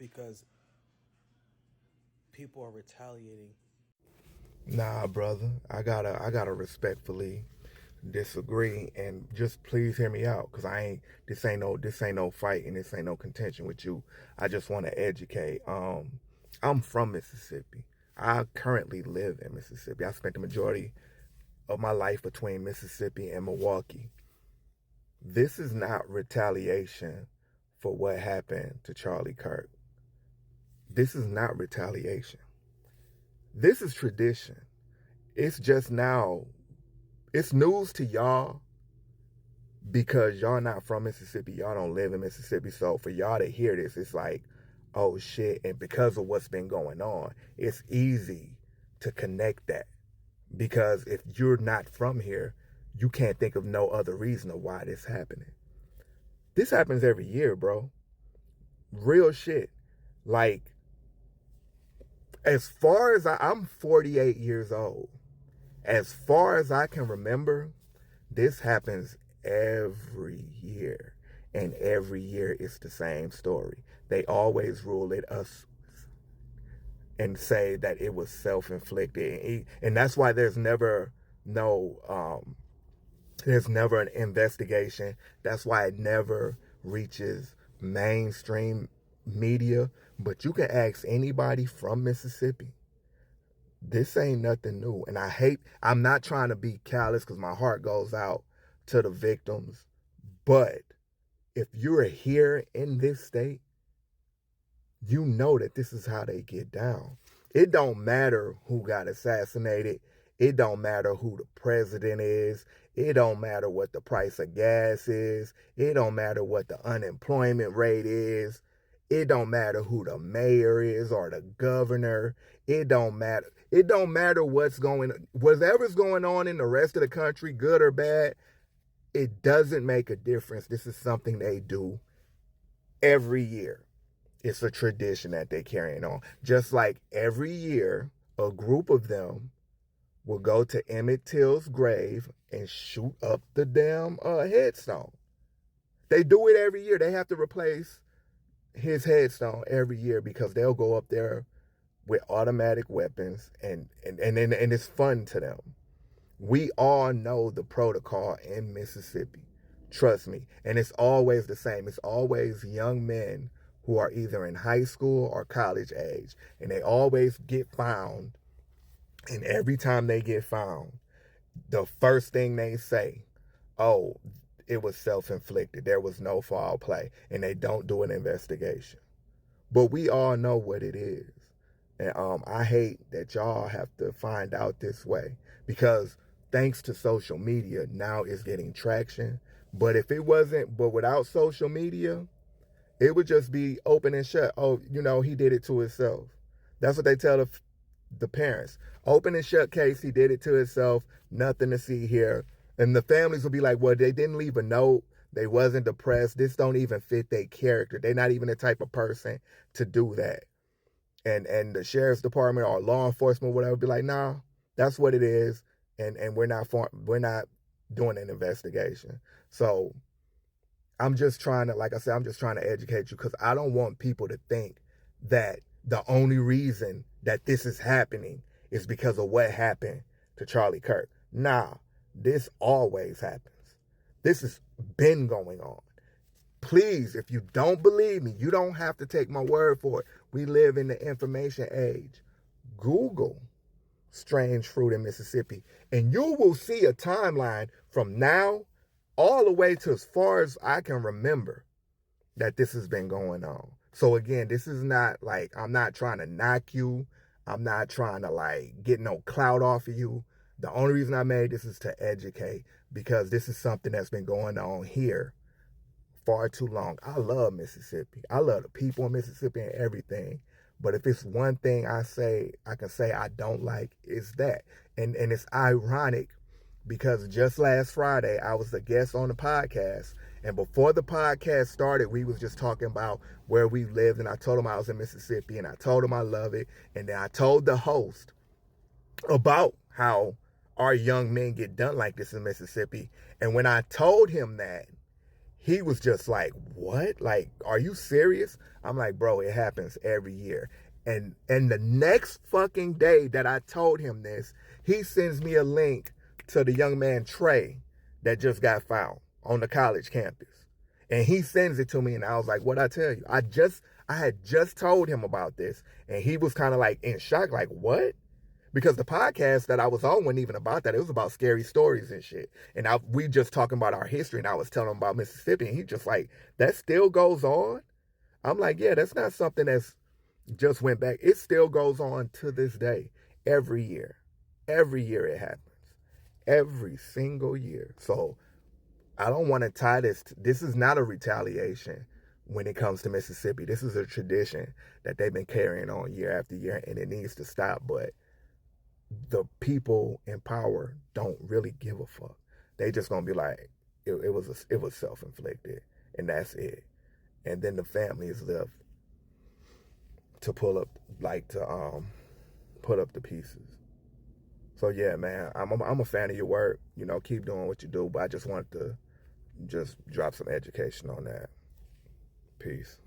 because people are retaliating. Nah, brother. I gotta respectfully disagree, and just please hear me out, cause I ain't this ain't no fight and this ain't no contention with you. I just want to educate. I'm from Mississippi. I currently live in Mississippi. I spent the majority of my life between Mississippi and Milwaukee. This is not retaliation for what happened to Charlie Kirk. This is not retaliation. This is tradition. It's just now, it's news to y'all because y'all not from Mississippi. Y'all don't live in Mississippi. So for y'all to hear this, it's like, oh shit. And because of what's been going on, it's easy to connect that. Because if you're not from here, you can't think of no other reason of why this happening. This happens every year, bro. Real shit. Like, as far as I'm 48 years old. As far as I can remember, this happens every year. And every year it's the same story. They always rule it us and say that it was self-inflicted. And that's why there's never an investigation. That's why it never reaches mainstream media. But you can ask anybody from Mississippi. This ain't nothing new. And I'm not trying to be callous because my heart goes out to the victims. But if you're here in this state, you know that this is how they get down. It don't matter who got assassinated. It don't matter who the president is. It don't matter what the price of gas is. It don't matter what the unemployment rate is. It don't matter who the mayor is or the governor. It don't matter. It don't matter whatever's going on in the rest of the country, good or bad. It doesn't make a difference. This is something they do every year. It's a tradition that they're carrying on. Just like every year, a group of them will go to Emmett Till's grave and shoot up the damn headstone. They do it every year. They have to replace his headstone every year because they'll go up there with automatic weapons and it's fun to them. We all know the protocol in Mississippi. Trust me. And it's always the same. It's always young men who are either in high school or college age. And they always get found. And every time they get found, the first thing they say, oh, it was self-inflicted. There was no foul play. And they don't do an investigation. But we all know what it is. And I hate that y'all have to find out this way. Because thanks to social media, now it's getting traction. But without social media, it would just be open and shut. Oh, he did it to himself. That's what they tell the parents. Open and shut case, he did it to himself. Nothing to see here. And the families will be like, well, they didn't leave a note. They wasn't depressed. This don't even fit their character. They're not even the type of person to do that. And the sheriff's department or law enforcement, whatever, be like, nah, that's what it is. And we're not doing an investigation. So I'm just trying to, like I said, I'm just trying to educate you because I don't want people to think that the only reason that this is happening is because of what happened to Charlie Kirk. Nah, this always happens. This has been going on. Please, if you don't believe me, you don't have to take my word for it. We live in the information age. Google strange fruit in Mississippi, and you will see a timeline from now all the way to as far as I can remember that this has been going on. So again, this is not like, I'm not trying to knock you. I'm not trying to like get no clout off of you. The only reason I made this is to educate because this is something that's been going on here far too long. I love Mississippi. I love the people in Mississippi and everything. But if it's one thing I can say I don't like, is that. And it's ironic because just last Friday, I was a guest on the podcast. And before the podcast started, we was just talking about where we lived. And I told him I was in Mississippi. And I told him I love it. And then I told the host about how our young men get done like this in Mississippi. And when I told him that, he was just like, what? Like, are you serious? I'm like, bro, it happens every year. And the next fucking day that I told him this, he sends me a link to the young man Trey that just got found on the college campus. And he sends it to me, and I was like, what'd I tell you? I had just told him about this, and he was kind of like in shock, like, what? Because the podcast that I was on wasn't even about that. It was about scary stories and shit. And we just talking about our history, and I was telling him about Mississippi, and he just like, that still goes on? I'm like, yeah, that's not something that's just went back. It still goes on to this day. Every year. Every year it happens. Every single year. So I don't want to tie this. This is not a retaliation when it comes to Mississippi. This is a tradition that they've been carrying on year after year, and it needs to stop. But the people in power don't really give a fuck. They just gonna be like, it was self-inflicted, and that's it. And then the family is left to pull up, like, to put up the pieces. So yeah, man, I'm a fan of your work. You know, keep doing what you do. But I just wanted to just drop some education on that. Peace.